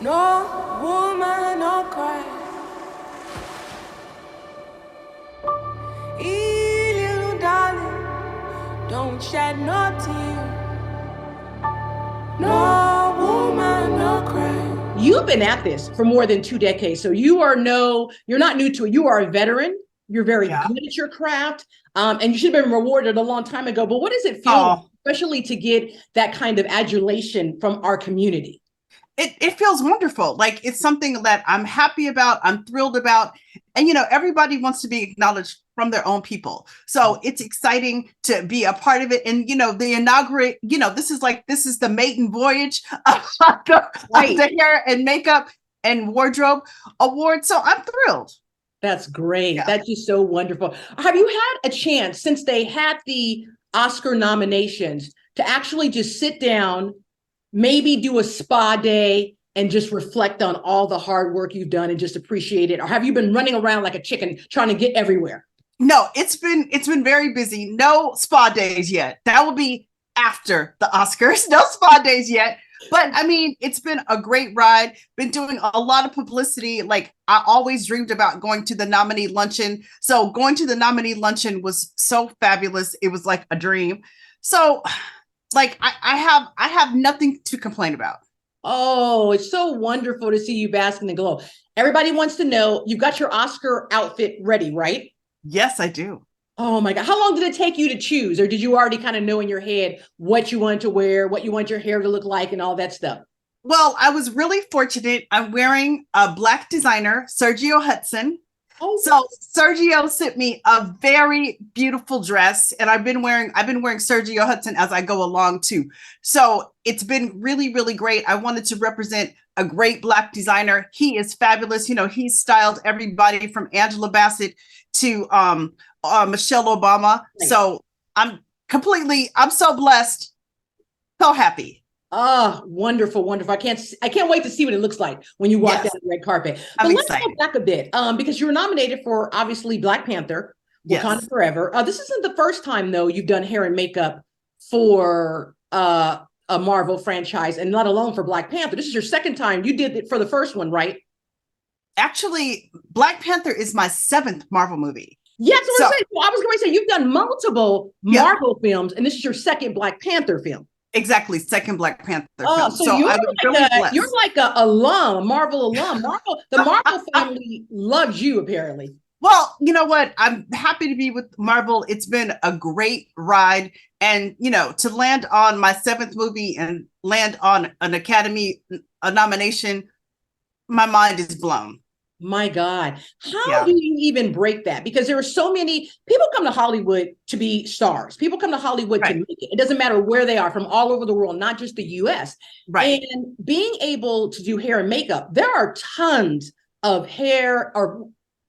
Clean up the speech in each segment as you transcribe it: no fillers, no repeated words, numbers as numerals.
No woman, no cry. Little darling, don't shed no tear. No woman, no cry. You've been at this for more than 2 decades, so you're not new to it. You are a veteran. You're very Yeah. good at your craft, and you should have been rewarded a long time ago. But what does it feel like, Oh, especially to get that kind of adulation from our community? it feels wonderful. Like it's something that I'm happy about, I'm thrilled about. And everybody wants to be acknowledged from their own people. So it's exciting to be a part of it. And the inaugurate, this is the maiden voyage of the hair and makeup and wardrobe award. So I'm thrilled. That's great. Yeah. That's just so wonderful. Have you had a chance, since they had the Oscar nominations, to actually just sit down, maybe do a spa day and just reflect on all the hard work you've done and just appreciate it? Or have you been running around like a chicken trying to get everywhere? No, it's been very busy. No spa days yet. That will be after the Oscars. No spa days yet. But I mean, it's been a great ride. Been doing a lot of publicity. Like I always dreamed about going to the nominee luncheon. So going to the nominee luncheon was so fabulous. It was like a dream. So like I have nothing to complain about. Oh, it's so wonderful to see you bask in the glow. Everybody wants to know, you've got your Oscar outfit ready, right? Yes, I do. Oh my God. How long did it take you to choose? Or did you already kind of know in your head what you wanted to wear, what you want your hair to look like, and all that stuff? Well, I was really fortunate. I'm wearing a Black designer, Sergio Hudson. Oh, So Sergio sent me a very beautiful dress, and I've been wearing Sergio Hudson as I go along too. So it's been really, really great. I wanted to represent a great Black designer. He is fabulous. He's styled everybody from Angela Bassett to Michelle Obama. nice. So I'm so blessed, so happy. Oh, wonderful, wonderful. I can't wait to see what it looks like when you walk Yes, down the red carpet. I'm But let's go excited. back a bit, because you were nominated for, obviously, Black Panther, Yes. Wakanda Forever. This isn't the first time, though, you've done hair and makeup for a Marvel franchise, and not alone for Black Panther. This is your second time. You did it for the first one, right? Actually, Black Panther is my 7th Marvel movie. Yes, So, I was going to say, you've done multiple Yeah. Marvel films, and this is your second Black Panther film. exactly, second Black Panther Oh, film. so you're I was really blessed. you're like a alum, Marvel alum. The Marvel family loves you, apparently. Well, you know what? I'm happy to be with Marvel. It's been a great ride. And, to land on my 7th movie and land on an Academy nomination, my mind is blown. My God, how Yeah. do you even break that? Because there are so many people come to Hollywood to be stars. People come to Hollywood to Right. make it. It doesn't matter where they are, from all over the world, not just the US. Right. And being able to do hair and makeup, there are tons of hair, or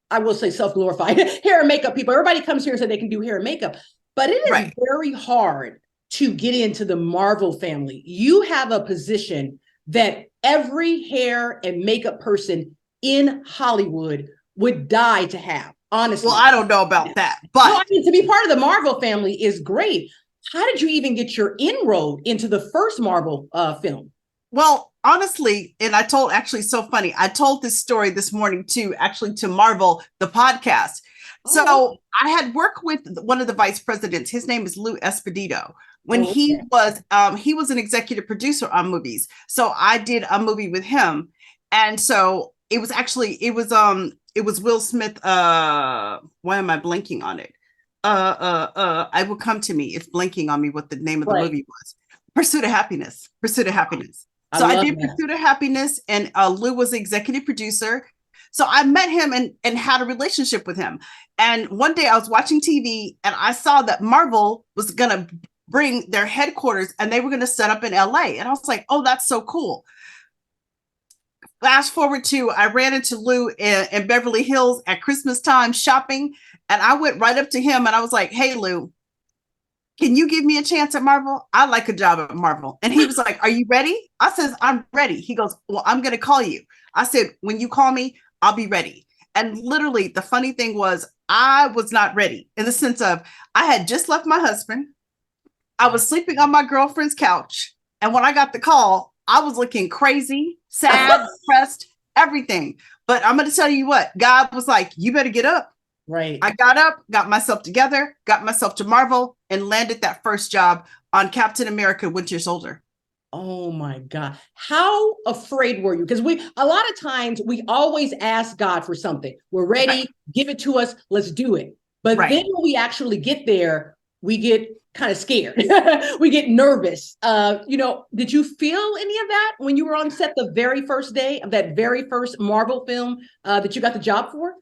I will say self-glorified hair and makeup people. Everybody comes here and says they can do hair and makeup, but it is Right. very hard to get into the Marvel family. You have a position that every hair and makeup person in Hollywood would die to have, honestly. Well, I don't know about that, No, but I mean, to be part of the Marvel family is great. How did you even get your inroad into the first Marvel film? well, honestly, and actually so funny. I told this story this morning too, actually to Marvel, the podcast. So Oh, I had worked with one of the vice presidents. His name is Lou Espedito. When okay. he was an executive producer on movies. So I did a movie with him. And so it was Will Smith. Why am I blanking on it? I will come to me. It's blanking on me what the name of the Right. movie was. Pursuit of Happiness. Pursuit of Happiness. I So I love did that. Pursuit of Happiness, and Lou was the executive producer. So I met him and had a relationship with him. And one day I was watching TV and I saw that Marvel was going to bring their headquarters and they were going to set up in LA. And I was like, oh, that's so cool. Fast forward to, I ran into Lou in Beverly Hills at Christmas time shopping. And I went right up to him and I was like, hey, Lou, can you give me a chance at Marvel? I'd like a job at Marvel. And he was like, are you ready? I says, I'm ready. He goes, well, I'm going to call you. I said, when you call me, I'll be ready. And literally the funny thing was I was not ready, in the sense of I had just left my husband. I was sleeping on my girlfriend's couch. And when I got the call, I was looking crazy, sad, depressed, everything. But I'm going to tell you what, God was like, you better get up. Right. I got up, got myself together, got myself to Marvel, and landed that first job on Captain America Winter Soldier. Oh my God. How afraid were you? Because a lot of times we always ask God for something. We're ready, right. Give it to us, let's do it. But right. Then when we actually get there, we get kind of scared. We get nervous. Did you feel any of that when you were on set the very first day of that very first Marvel film that you got the job for?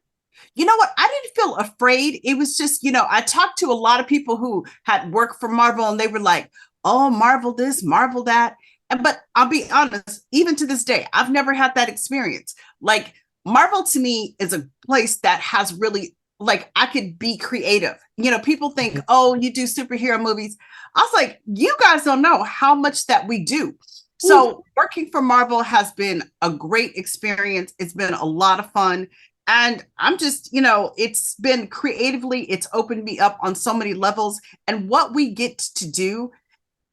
You know what? I didn't feel afraid. It was just, I talked to a lot of people who had worked for Marvel and they were like, oh, Marvel this, Marvel that. But I'll be honest, even to this day, I've never had that experience. Like Marvel to me is a place that has really, like, I could be creative. People think, oh, you do superhero movies. I was like, you guys don't know how much that we do. So working for Marvel has been a great experience. It's been a lot of fun. And I'm just, it's been creatively, it's opened me up on so many levels. And what we get to do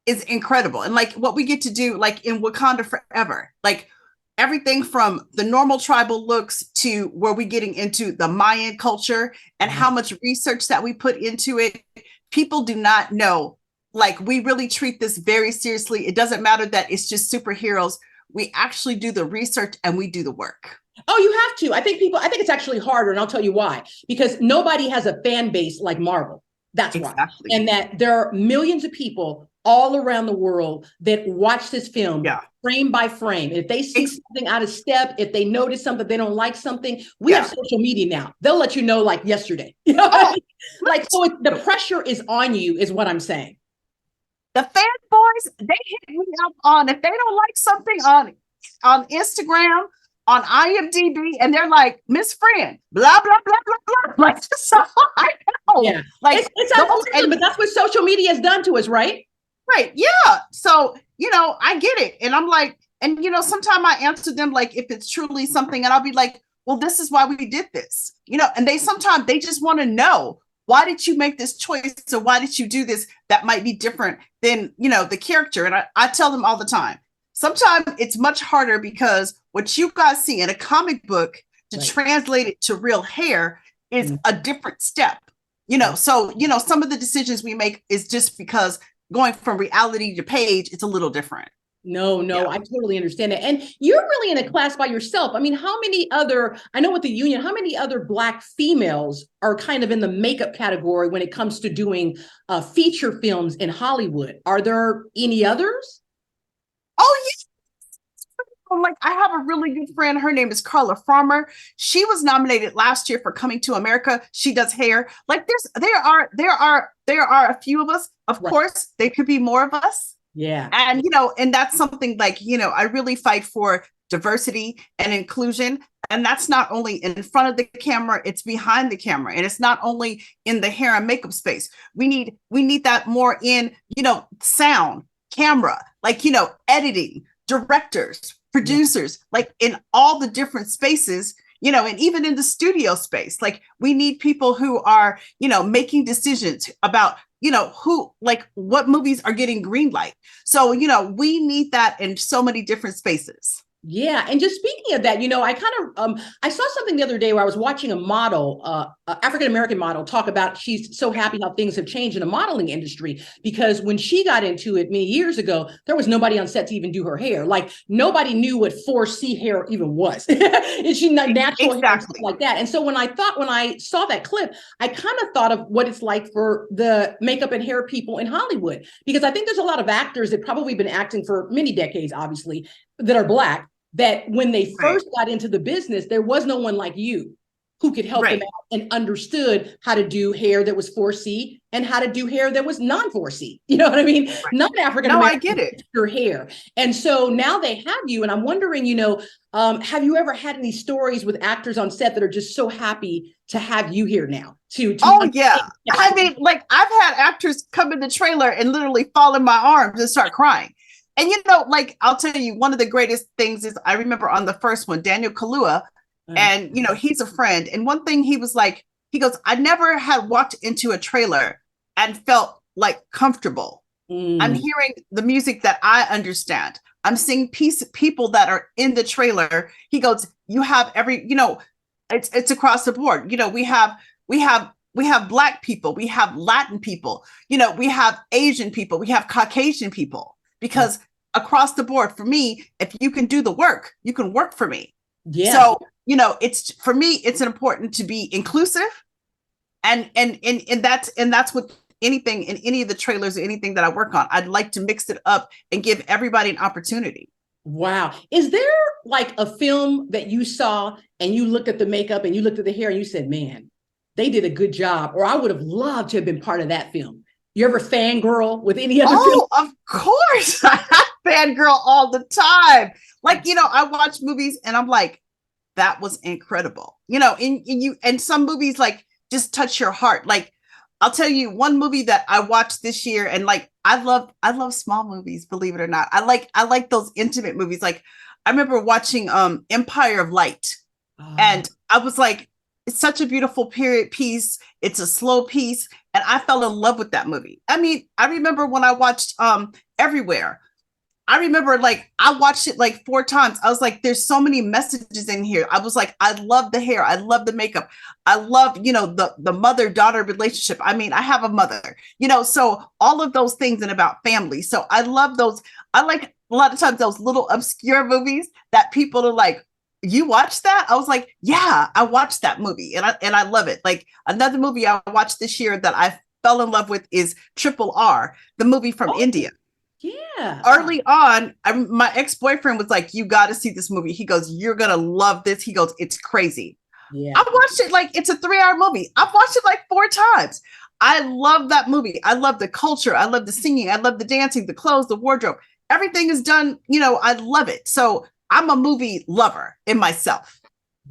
is incredible. And like what we get to do, like in Wakanda Forever, like everything from the normal tribal looks to where we're getting into the Mayan culture and how much research that we put into it. People do not know, like we really treat this very seriously. It doesn't matter that it's just superheroes. We actually do the research and we do the work. Oh, you have to. I think it's actually harder. And I'll tell you why, because nobody has a fan base like Marvel. That's exactly why. And that there are millions of people all around the world that watch this film frame by frame. If they see something out of step, if they notice something, they don't like something, we have social media now. They'll let you know like yesterday. Like, so the pressure is on you is what I'm saying. The fanboys, they hit me up on, if they don't like something on Instagram, on IMDb, and they're like, Miss Friend, blah, blah, blah, blah, blah. Like, so I know. Yeah. Like, it's unfortunate, but that's what social media has done to us, right? Right. Yeah. So, I get it. And I'm like, and, sometimes I answer them like, if it's truly something, and I'll be like, well, this is why we did this, and sometimes they just want to know, why did you make this choice? Or why did you do this? That might be different than, the character. And I tell them all the time, sometimes it's much harder because what you guys see in a comic book to translate it to real hair is a different step, so, some of the decisions we make is just because going from reality to page, it's a little different. No, I totally understand it. And you're really in a class by yourself. I mean, how many other Black females are kind of in the makeup category when it comes to doing feature films in Hollywood? Are there any others? Oh, yes. Like, I have a really good friend. Her name is Carla Farmer. She was nominated last year for Coming to America. She does hair. Like, there are a few of us. Of course, there could be more of us. Yeah. And, and that's something like, I really fight for diversity and inclusion. And that's not only in front of the camera, it's behind the camera. And it's not only in the hair and makeup space. We need that more in, sound, camera, like, editing, directors, producers, like in all the different spaces, and even in the studio space, like we need people who are, making decisions about, who, like what movies are getting green light. So, we need that in so many different spaces. Yeah. And just speaking of that, I saw something the other day where I was watching a model, African-American model, talk about she's so happy how things have changed in the modeling industry, because when she got into it many years ago, there was nobody on set to even do her hair. Like nobody knew what 4C hair even was. It's not natural hair and stuff like that. And so when I saw that clip, I kind of thought of what it's like for the makeup and hair people in Hollywood, because I think there's a lot of actors that probably been acting for many decades, obviously, that are Black, that when they first got into the business, there was no one like you who could help them out and understood how to do hair that was 4C and how to do hair that was non-4C. You know what I mean? Non-African American. No, I get it. Your hair. And so now they have you, and I'm wondering, have you ever had any stories with actors on set that are just so happy to have you here now? Oh, yeah. I mean, like I've had actors come in the trailer and literally fall in my arms and start crying. And, like, I'll tell you, one of the greatest things is I remember on the first one, Daniel Kaluuya, and, he's a friend. And one thing he was like, he goes, I never had walked into a trailer and felt like comfortable I'm Mm. hearing the music that I understand. I'm seeing people that are in the trailer. He goes, you have every, it's across the board. We have Black people, we have Latin people, we have Asian people, we have Caucasian people, because across the board, for me, if you can do the work, you can work for me. Yeah. So, it's, for me, it's important to be inclusive. And that's what anything in any of the trailers or anything that I work on, I'd like to mix it up and give everybody an opportunity. Wow. Is there like a film that you saw and you looked at the makeup and you looked at the hair and you said, man, they did a good job, or I would have loved to have been part of that film? You ever fangirl with any other film? Oh, of course. I fangirl all the time. Like, I watch movies and I'm like, that was incredible. And some movies like just touch your heart. Like, I'll tell you one movie that I watched this year, and like I love small movies, believe it or not. I like those intimate movies. Like, I remember watching Empire of Light, and I was like, it's such a beautiful period piece. It's a slow piece, and I fell in love with that movie. I mean, I remember when I watched Everywhere. I remember, like, I watched it like 4 times. I was like, there's so many messages in here. I was like, I love the hair. I love the makeup. I love, the mother-daughter relationship. I mean, I have a mother, so all of those things, and about family. So I love those. I like a lot of times those little obscure movies that people are like, you watched that? I was like, yeah, I watched that movie, and I love it. Like, another movie I watched this year that I fell in love with is Triple R, the movie from India. Yeah. Early on, my ex-boyfriend was like, you got to see this movie. He goes, you're going to love this. He goes, it's crazy. Yeah. I watched it like it's a 3-hour movie. I've watched it like 4 times. I love that movie. I love the culture. I love the singing. I love the dancing, the clothes, the wardrobe. Everything is done. I love it. So I'm a movie lover in myself.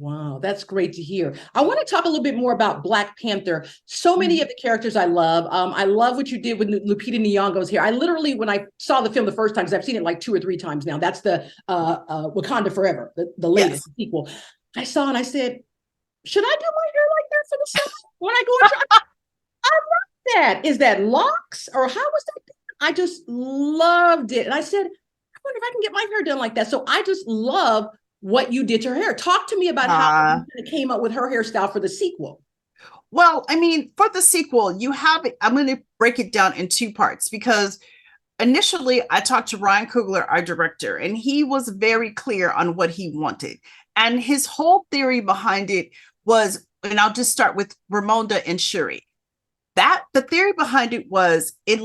Wow, that's great to hear. I want to talk a little bit more about Black Panther. So many of the characters I love. I love what you did with Lupita Nyong'o's hair. I literally, when I saw the film the first time, because I've seen it like 2 or 3 times now, that's the Wakanda Forever, the latest sequel. I saw and I said, should I do my hair like that for the summer when I go into? I love that. Is that locks, or how was that? I just loved it. And I said, I wonder if I can get my hair done like that. So I just love what you did to her hair. Talk to me about how you came up with her hairstyle for the sequel. Well, I mean, for the sequel, you have it. I'm going to break it down in 2 parts, because initially I talked to Ryan Coogler, our director, and he was very clear on what he wanted. And his whole theory behind it was, and I'll just start with Ramonda and Shuri. The theory behind it was, in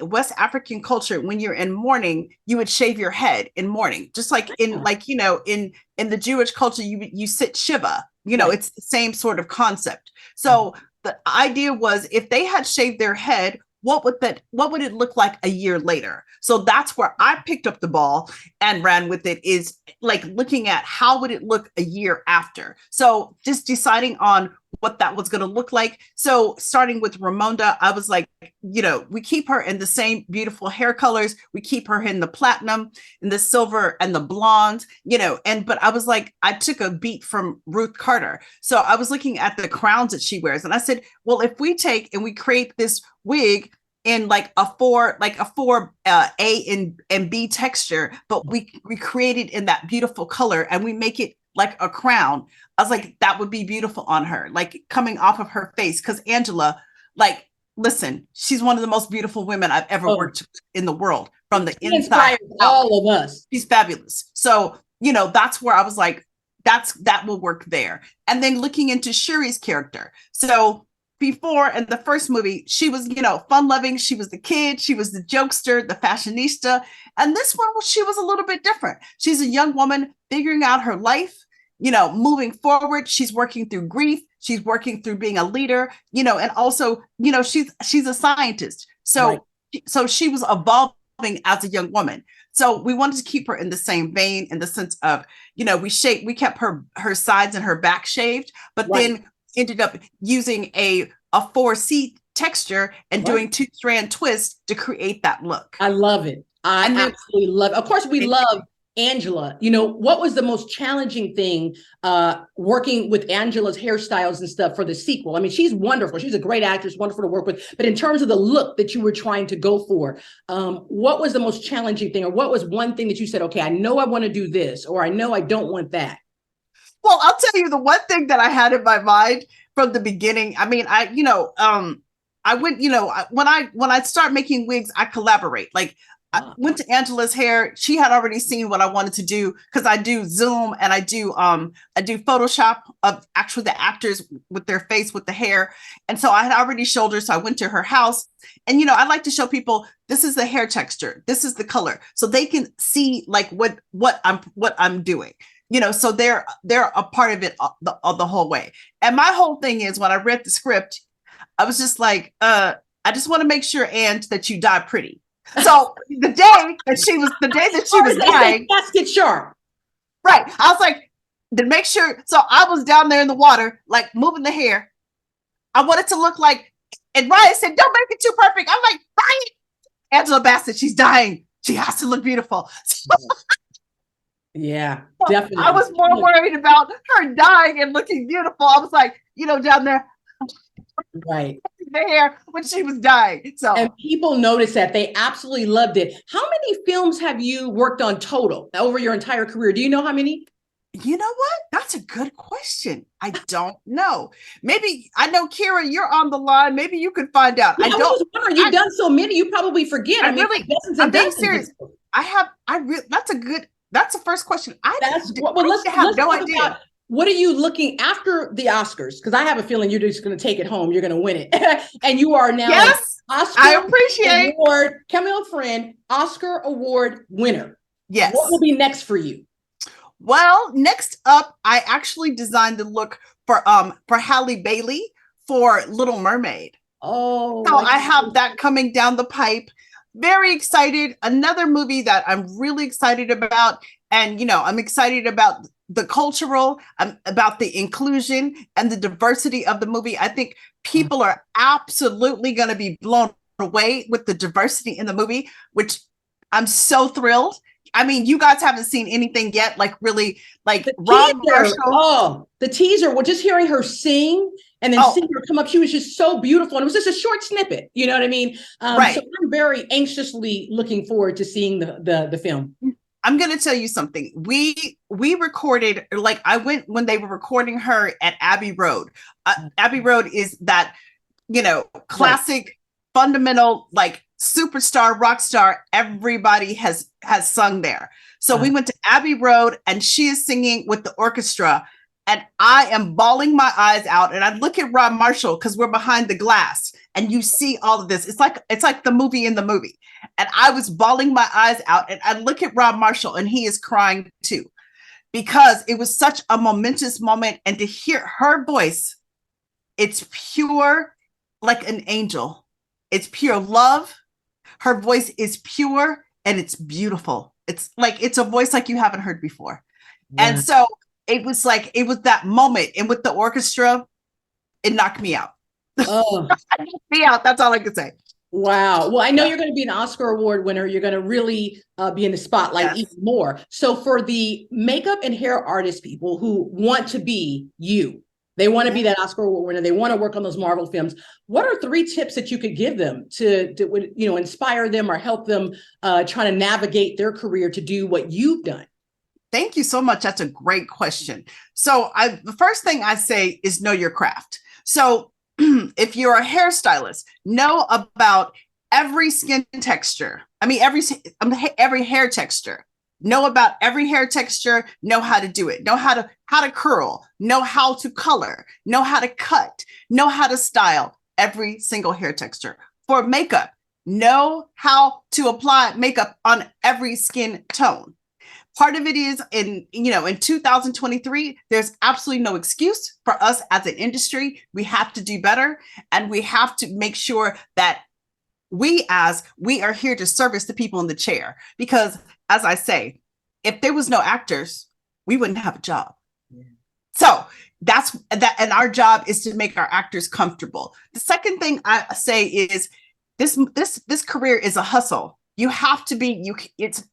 West African culture, when you're in mourning, you would shave your head in mourning, just like in the Jewish culture, you sit Shiva. It's the same sort of concept. So the idea was, if they had shaved their head, what would it look like a year later? So that's where I picked up the ball and ran with it, is like looking at how would it look a year after. So just deciding on what that was going to look like. So starting with Ramonda, I was like, we keep her in the same beautiful hair colors. We keep her in the platinum, in the silver, and the blonde, but I was like, I took a beat from Ruth Carter. So I was looking at the crowns that she wears, and I said, well, if we take and we create this wig in like a 4 A and B texture, but we create it in that beautiful color and we make it like a crown. I was like, that would be beautiful on her, like coming off of her face. Because Angela, like, listen, she's one of the most beautiful women I've ever worked with in the world, from the inside. All of us. She's fabulous. So, that's where I was like, that will work there. And then looking into Shuri's character. So before, in the first movie, she was, fun loving. She was the kid. She was the jokester, the fashionista. And this one, she was a little bit different. She's a young woman figuring out her life, moving forward. She's working through grief. She's working through being a leader, and also, she's a scientist. So, so she was evolving as a young woman. So we wanted to keep her in the same vein, in the sense of, we kept her sides and her back shaved, but then ended up using a 4C texture and doing 2-strand twists to create that look. I love it. I absolutely love it. Of course, we love Angela, you know, what was the most challenging thing working with Angela's hairstyles and stuff for the sequel? I mean, she's wonderful. She's a great actress, wonderful to work with. But in terms of the look that you were trying to go for, what was the most challenging thing, or what was one thing that you said, okay, I know I want to do this, or I know I don't want that? Well, I'll tell you the one thing that I had in my mind from the beginning. I mean, I went, when I start making wigs, I collaborate. Like I went to Angela's hair. She had already seen what I wanted to do because I do Zoom and I do Photoshop of actually the actors with their face with the hair. And so I had already showed her. So I went to her house, and I like to show people this is the hair texture, this is the color, so they can see like what I'm doing. So they're a part of it the whole way. And my whole thing is, when I read the script, I was just like, I just want to make sure, Ange, that you die pretty. So the day that she was dying, casket sharp. Right. I was like, to make sure. So I was down there in the water, like moving the hair. I wanted to look like, and Ryan said, don't make it too perfect. I'm like, Ryan, Angela Bassett, she's dying. She has to look beautiful. Yeah, definitely. I was more worried about her dying and looking beautiful. I was like, down there. Right. The hair when she was dying. So, and people noticed that. They absolutely loved it. How many films have you worked on total over your entire career? Do you know how many? You know what? That's a good question. I don't know. Maybe I know, Kira, you're on the line. Maybe you could find out. I don't. You've done so many, you probably forget. I'm being serious. That's the first question. Let's have no idea. What are you looking after the Oscars? Because I have a feeling you're just going to take it home. You're going to win it. And you are now Oscar I appreciate award, Camille Friend, Oscar Award winner. Yes. What will be next for you? Well, next up, I actually designed the look for Halle Bailey for Little Mermaid. Oh. So I have that coming down the pipe. Very excited. Another movie that I'm really excited about. And, I'm excited about the cultural, about the inclusion and the diversity of the movie. I think people are absolutely going to be blown away with the diversity in the movie, which I'm so thrilled. I mean, you guys haven't seen anything yet, like really, like Rob Marshall. Oh, the teaser. Well, just hearing her sing and then seeing her come up, she was just so beautiful. And it was just a short snippet. You know what I mean? Right. So I'm very anxiously looking forward to seeing the film. I'm going to tell you something. We recorded, like I went when they were recording her at Abbey Road. Abbey Road is that, classic, fundamental, like superstar, rock star. Everybody has sung there. So we went to Abbey Road and she is singing with the orchestra. And I am bawling my eyes out. And I look at Rob Marshall because we're behind the glass and you see all of this. It's like the movie in the movie. And I was bawling my eyes out. And I look at Rob Marshall and he is crying too, because it was such a momentous moment. And to hear her voice, it's pure like an angel. It's pure love. Her voice is pure and it's beautiful. It's a voice like you haven't heard before. Yeah. And so it was that moment. And with the orchestra, it knocked me out. Oh, it knocked me out. That's all I can say. Wow. Well, I know you're going to be an Oscar Award winner. You're going to really be in the spotlight even more. So for the makeup and hair artist people who want to be you, they want to be that Oscar Award winner, they want to work on those Marvel films, what are 3 tips that you could give them to inspire them or help them try to navigate their career to do what you've done? Thank you so much. That's a great question. So the first thing I say is know your craft. So if you're a hairstylist, know about every skin texture. I mean, every hair texture. Know about every hair texture, know how to do it, know how to curl, know how to color, know how to cut, know how to style every single hair texture. For makeup, know how to apply makeup on every skin tone. Part of it is in 2023, there's absolutely no excuse for us as an industry. We have to do better, and we have to make sure that we are here to service the people in the chair. Because as I say, if there was no actors, we wouldn't have a job. Yeah. So that's that. And our job is to make our actors comfortable. The second thing I say is this career is a hustle. You have to be,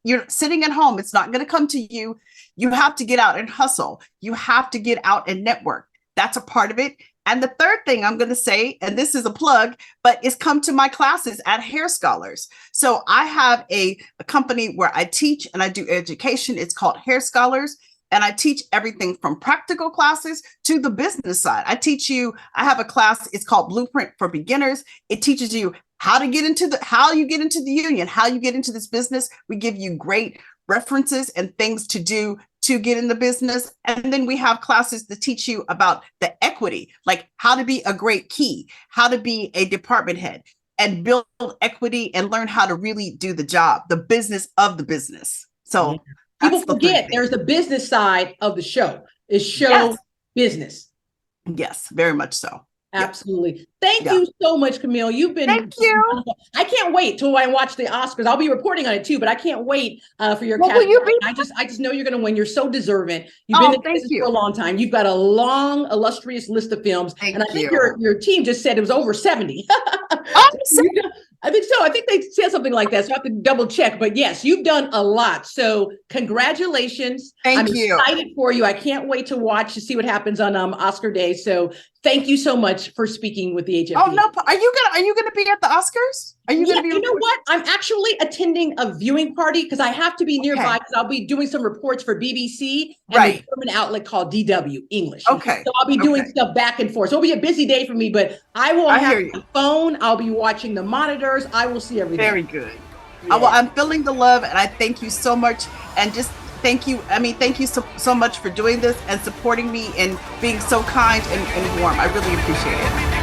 you're sitting at home. It's not going to come to you. You have to get out and hustle. You have to get out and network. That's a part of it. And the third thing I'm going to say, and this is a plug, but is come to my classes at Hair Scholars. So I have a company where I teach and I do education. It's called Hair Scholars. And I teach everything from practical classes to the business side. I have a class, it's called Blueprint for Beginners. It teaches you how you get into the union, how you get into this business. We give you great references and things to do to get in the business. And then we have classes that teach you about the equity, like how to be a great key, how to be a department head and build equity and learn how to really do the job, the business of the business. So people forget there's the business side of the show. It's show business. Yes, very much so. Absolutely. Thank you so much, Camille. You've been. Thank you. I can't wait till I watch the Oscars. I'll be reporting on it too, but I can't wait for your cast. I just know you're going to win. You're so deserving. You've been in business for a long time. You've got a long, illustrious list of films, and I think your team just said it was over 70. I think so. I think they said something like that. So I have to double check. But yes, you've done a lot. So congratulations. Thank you. I'm excited for you. I can't wait to watch to see what happens on Oscar Day. So thank you so much for speaking with the HFPA. Oh no! Are you gonna be at the Oscars? Are you gonna be? You know what? I'm actually attending a viewing party because I have to be nearby because I'll be doing some reports for BBC and a German outlet called DW English. Okay. So I'll be doing stuff back and forth. So it'll be a busy day for me, but I will have my phone. I'll be watching the monitors. I will see everything. Very good. Yeah. Well, I'm feeling the love, and I thank you so much. And just thank you. I mean, thank you so much for doing this and supporting me and being so kind and warm. I really appreciate it.